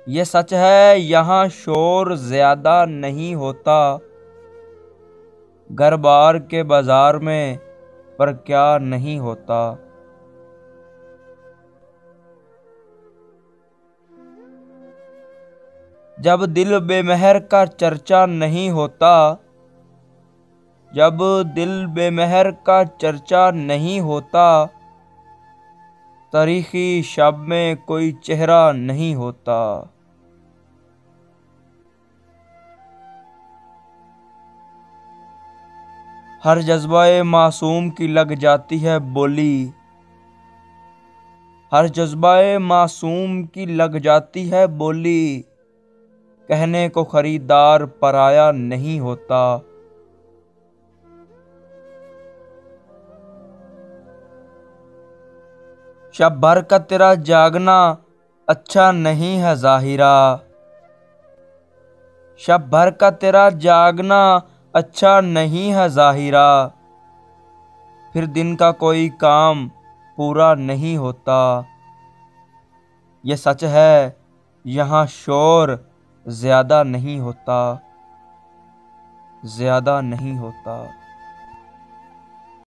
ये सच है यहाँ शोर ज्यादा नहीं होता, घर बार के बाजार में पर क्या नहीं होता। जब दिल बेमेहर का चर्चा नहीं होता, जब दिल बेमेहर का चर्चा नहीं होता, तारीखी शब में कोई चेहरा नहीं होता। हर जज्बाए मासूम की लग जाती है बोली, हर जज्बाए मासूम की लग जाती है बोली, कहने को खरीदार पराया नहीं होता। शब भर का तेरा जागना अच्छा नहीं है ज़ाहिरा, शब भर का तेरा जागना अच्छा नहीं है ज़ाहिरा, फिर दिन का कोई काम पूरा नहीं होता। ये सच है यहाँ शोर ज़्यादा नहीं होता, ज़्यादा नहीं होता।